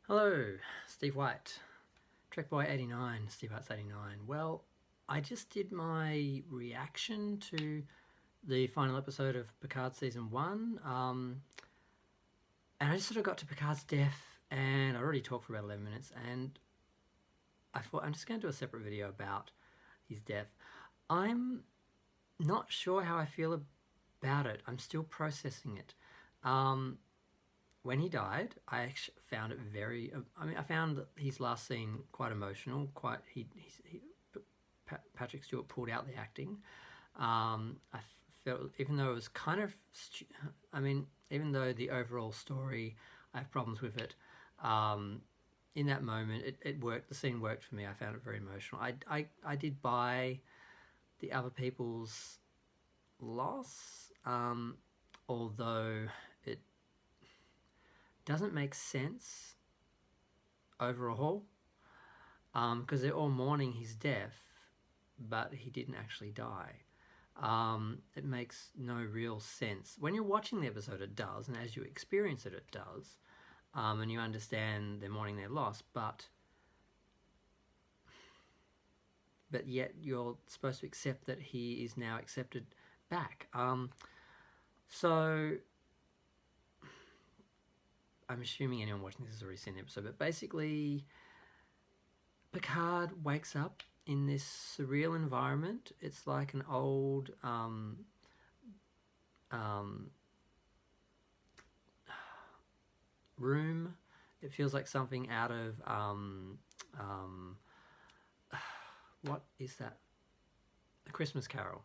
Hello, Steve White. Trek Boy 89, Steve White's 89. Well, I just did my reaction to the final episode of Picard Season 1, and I just sort of got to Picard's death, and I already talked for about 11 minutes, and I thought I'm just going to do a separate video about his death. I'm not sure how I feel about it. I'm still processing it. When he died, I actually found it very. I found his last scene quite emotional. Patrick Stewart pulled out the acting. I felt, even though it was kind of, even though the overall story, I have problems with it. In that moment, it worked. The scene worked for me. I found it very emotional. I did buy the other people's loss, although it doesn't make sense overall, because they're all mourning his death, but he didn't actually die. It makes no real sense. When you're watching the episode, it does, and as you experience it, it does, and you understand they're mourning their loss, but yet you're supposed to accept that he is now accepted back. So I'm assuming anyone watching this has already seen the episode, but basically Picard wakes up in this surreal environment. It's like an old room. It feels like something out of what is that? A Christmas Carol.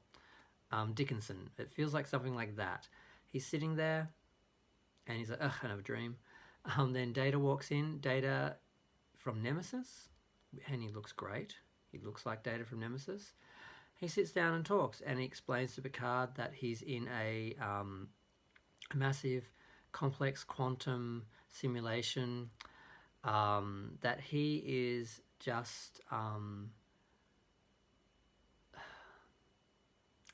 Dickinson. It feels like something like that. He's sitting there and he's like, ugh, I have a dream. Then Data walks in. Data from Nemesis, and he looks great. He looks like Data from Nemesis. He sits down and talks, and he explains to Picard that he's in a massive, complex quantum simulation, that he is just...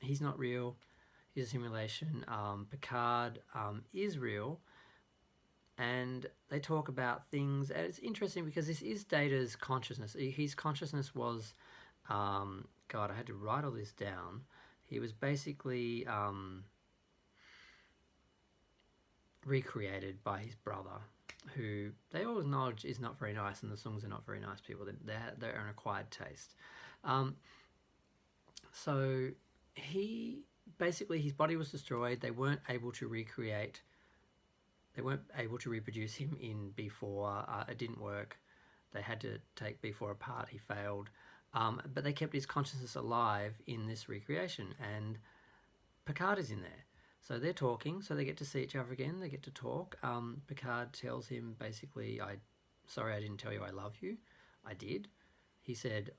he's not real. He's a simulation. Picard is real. And they talk about things, and it's interesting because this is Data's consciousness. His consciousness was, God, I had to write all this down. He was basically recreated by his brother, who they all acknowledge is not very nice, and the Songs are not very nice people. They're an acquired taste. So he basically, his body was destroyed. They weren't able to recreate. They weren't able to reproduce him in B4. It didn't work. They had to take B4 apart. He failed. But they kept his consciousness alive in this recreation, and Picard is in there. So they're talking, so they get to see each other again. They get to talk. Picard tells him basically, sorry I didn't tell you I love you. I did. He said,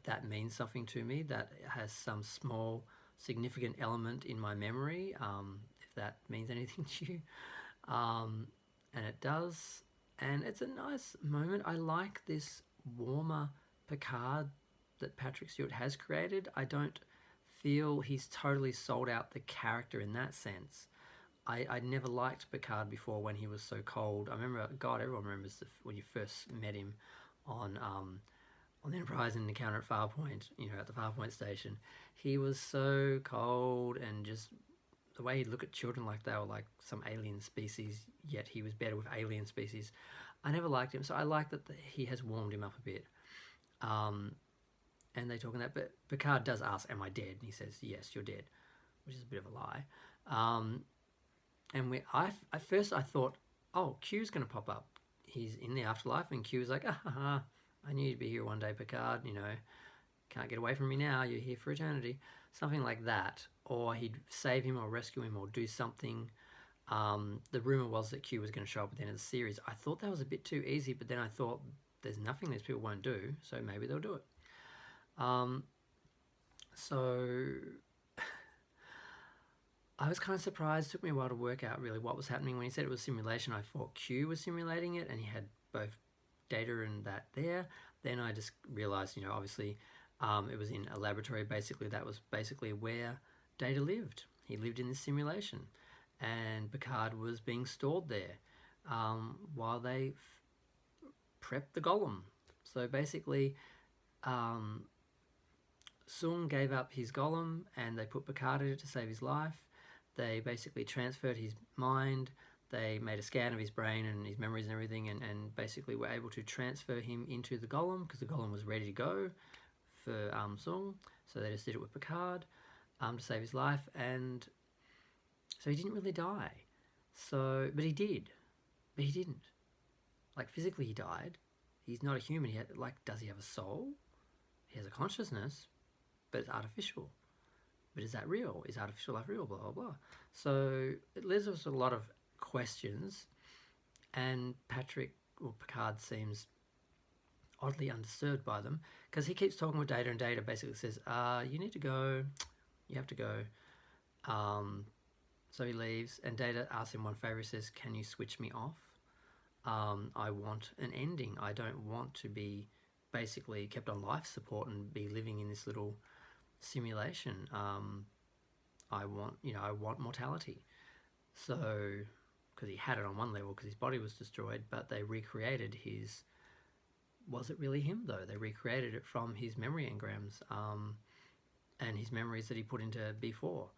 that means something to me. That has some small, significant element in my memory, if that means anything to you. And it does, and it's a nice moment. I like this warmer Picard that Patrick Stewart has created. I don't feel he's totally sold out the character in that sense. I never liked Picard before when he was so cold. I remember, God, everyone remembers when you first met him on the Enterprise and Encounter at Farpoint, at the Farpoint station. He was so cold, and just the way he'd look at children like they were like some alien species, yet he was better with alien species. I never liked him, so I like that he has warmed him up a bit. And they talk on that, but Picard does ask, am I dead? And he says, yes, you're dead, which is a bit of a lie. And at first I thought, oh, Q's going to pop up. He's in the afterlife, and Q's like, I knew you'd be here one day, Picard, can't get away from me now, you're here for eternity. Something like that. Or he'd save him or rescue him or do something. The rumour was that Q was going to show up at the end of the series. I thought that was a bit too easy, but then I thought, there's nothing these people won't do, so maybe they'll do it. So I was kind of surprised. It took me a while to work out really what was happening. When he said it was simulation, I thought Q was simulating it, and he had both Data and that there. Then I just realised, obviously it was in a laboratory. Basically, that was basically where Data lived. He lived in this simulation, and Picard was being stored there while they prep the golem. So basically, um, Sung gave up his golem and they put Picard in it to save his life. They basically transferred his mind. They made a scan of his brain and his memories and everything, and basically were able to transfer him into the golem because the golem was ready to go for Sung. So they just did it with Picard to save his life, and so he didn't really die. So, but he did, but he didn't. Like physically, he died. He's not a human. He had, like, does he have a soul? He has a consciousness, but it's artificial. But is that real? Is artificial life real? Blah, blah, blah. So it leaves us a lot of questions, and Picard seems oddly undisturbed by them because he keeps talking with Data, and Data basically says, you need to go, you have to go. So he leaves, and Data asks him one favor. He says, can you switch me off? I want an ending. I don't want to be basically kept on life support and be living in this little simulation. I want mortality. So, because he had it on one level because his body was destroyed, but they recreated his. Was it really him though? They recreated it from his memory engrams and his memories that he put into B4.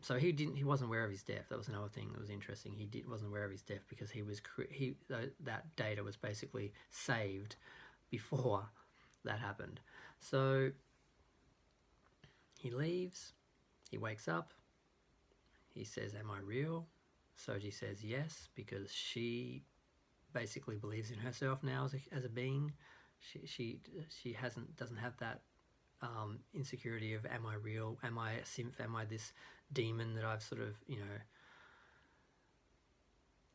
So he wasn't aware of his death. That was another thing that was interesting. Wasn't aware of his death because that data was basically saved before that happened. So he leaves. He wakes up. He says, "Am I real?" Soji says yes because she basically believes in herself now as a being. She doesn't have that insecurity of am I real? Am I a synth? Am I this demon that I've sort of,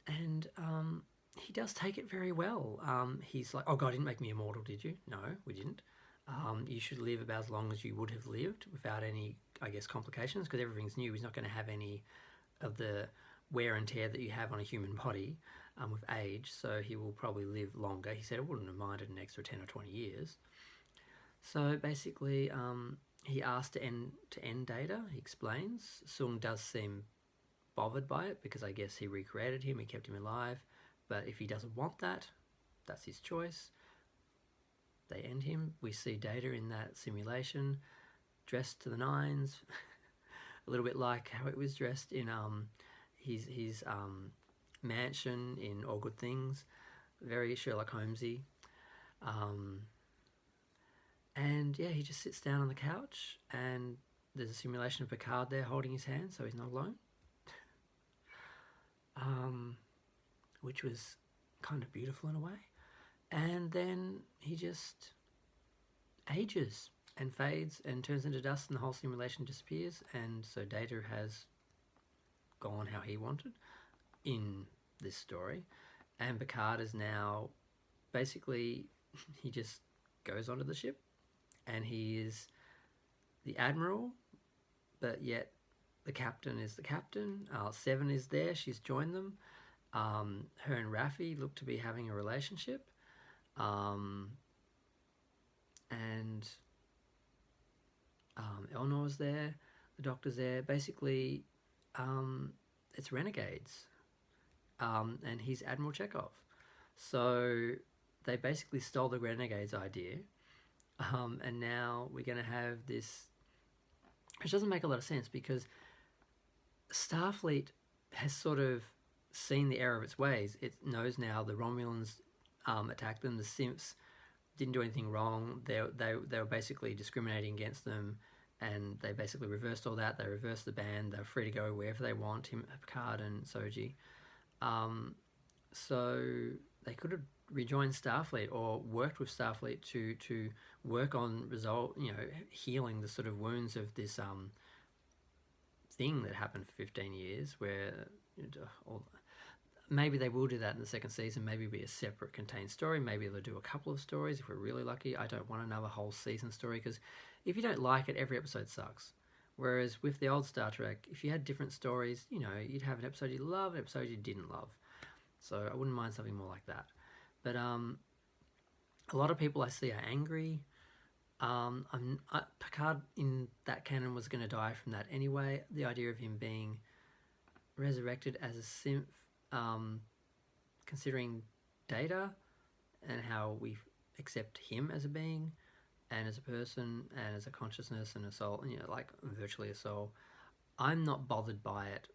And he does take it very well. He's like, oh God, you didn't make me immortal, did you? No, we didn't. You should live about as long as you would have lived without any, I guess, complications because everything's new. He's not going to have any of the wear and tear that you have on a human body with age, so he will probably live longer. He said it wouldn't have minded an extra 10 or 20 years. So basically, he asked to end Data. He explains. Sung does seem bothered by it because I guess he recreated him. He kept him alive. But if he doesn't want that, that's his choice. They end him. We see Data in that simulation, dressed to the nines, a little bit like how it was dressed in his mansion in All Good Things. Very Sherlock Holmesy. And yeah, he just sits down on the couch and there's a simulation of Picard there holding his hand so he's not alone. Which was kind of beautiful in a way. And then he just ages and fades and turns into dust and the whole simulation disappears. And so Data has gone how he wanted in this story. And Picard is now basically, he just goes onto the ship. And he is the admiral, but yet the captain is the captain. Seven is there. She's joined them. Her and Raffi look to be having a relationship. And Elnor's there. The Doctor's there. Basically, it's renegades. And he's Admiral Chekhov. So they basically stole the renegades idea. And now we're going to have this, which doesn't make a lot of sense because Starfleet has sort of seen the error of its ways. It knows now the Romulans attacked them. The Synths didn't do anything wrong. They were basically discriminating against them, and they basically reversed all that. They reversed the ban. They were free to go wherever they want, Picard and Soji. So they could have rejoined Starfleet or worked with Starfleet to work on healing the sort of wounds of this thing that happened for 15 years where maybe they will do that in the second season. Maybe it'll be a separate contained story. Maybe they'll do a couple of stories if we're really lucky. I don't want another whole season story because if you don't like it, every episode sucks. Whereas with the old Star Trek, if you had different stories, you'd have an episode you love, an episode you didn't love. So I wouldn't mind something more like that. But a lot of people I see are angry. Picard in that canon was going to die from that anyway. The idea of him being resurrected as a synth, considering Data and how we accept him as a being and as a person and as a consciousness and a soul, like virtually a soul. I'm not bothered by it,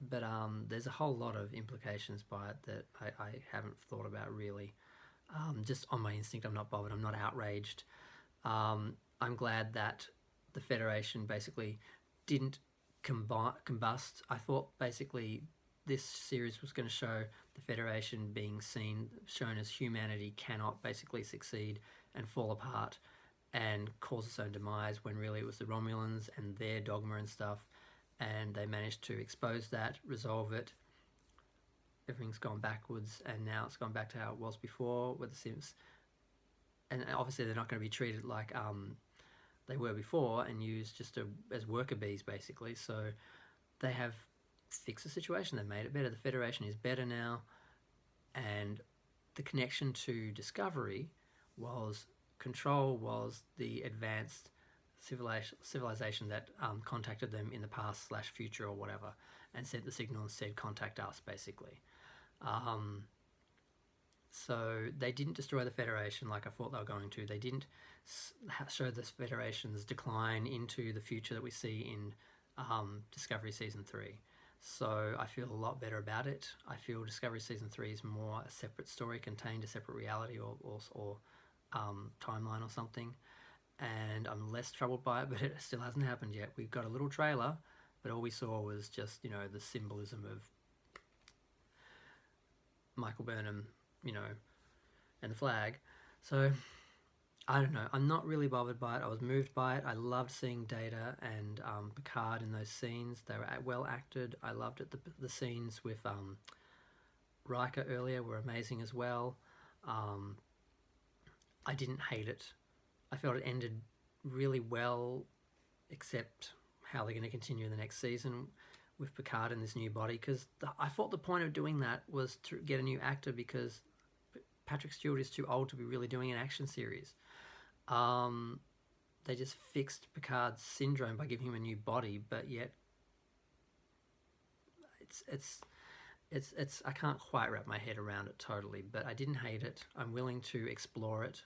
but there's a whole lot of implications by it that I haven't thought about really. Just on my instinct, I'm not bothered. I'm not outraged. I'm glad that the Federation basically didn't combust. I thought basically this series was going to show the Federation being shown as humanity cannot basically succeed and fall apart and cause its own demise, when really it was the Romulans and their dogma and stuff, and they managed to expose that, resolve it. Everything's gone backwards, and now it's gone back to how it was before with the Sims. And obviously they're not going to be treated like they were before and used just as worker bees, basically. So they have fixed the situation. They've made it better. The Federation is better now, and the connection to Discovery was Control was the advanced civilization that contacted them in the past / future or whatever, and sent the signal and said contact us, basically. So they didn't destroy the Federation like I thought they were going to. They didn't show the Federation's decline into the future that we see in Discovery Season 3. So I feel a lot better about it. I feel Discovery Season 3 is more a separate story, contained a separate reality or timeline or something. And I'm less troubled by it, but it still hasn't happened yet. We've got a little trailer, but all we saw was just, the symbolism of Michael Burnham, and the flag. So I don't know. I'm not really bothered by it. I was moved by it. I loved seeing Data and Picard in those scenes. They were well acted. I loved it. The scenes with Riker earlier were amazing as well. I didn't hate it. I felt it ended really well, except how they're going to continue in the next season with Picard in this new body, because I thought the point of doing that was to get a new actor, because Patrick Stewart is too old to be really doing an action series. They just fixed Picard's syndrome by giving him a new body, but yet it's I can't quite wrap my head around it totally, but I didn't hate it. I'm willing to explore it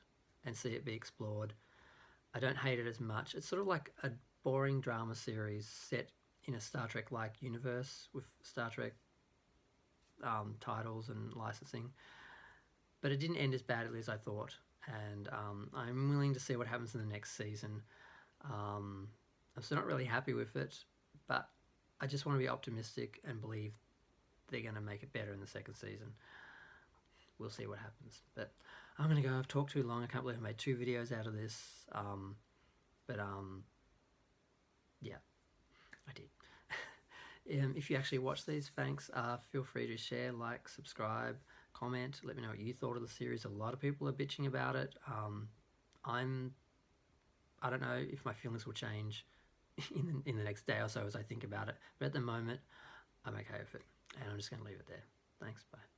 and see it be explored. I don't hate it as much. It's sort of like a boring drama series set in a Star Trek-like universe with Star Trek titles and licensing, but it didn't end as badly as I thought, and I'm willing to see what happens in the next season. I'm still not really happy with it, but I just want to be optimistic and believe they're going to make it better in the second season. We'll see what happens, but I'm going to go. I've talked too long. I can't believe I made 2 videos out of this, yeah, I did. If you actually watch these, thanks. Feel free to share, like, subscribe, comment. Let me know what you thought of the series. A lot of people are bitching about it. I don't know if my feelings will change in the next day or so as I think about it. But at the moment, I'm okay with it. And I'm just going to leave it there. Thanks. Bye.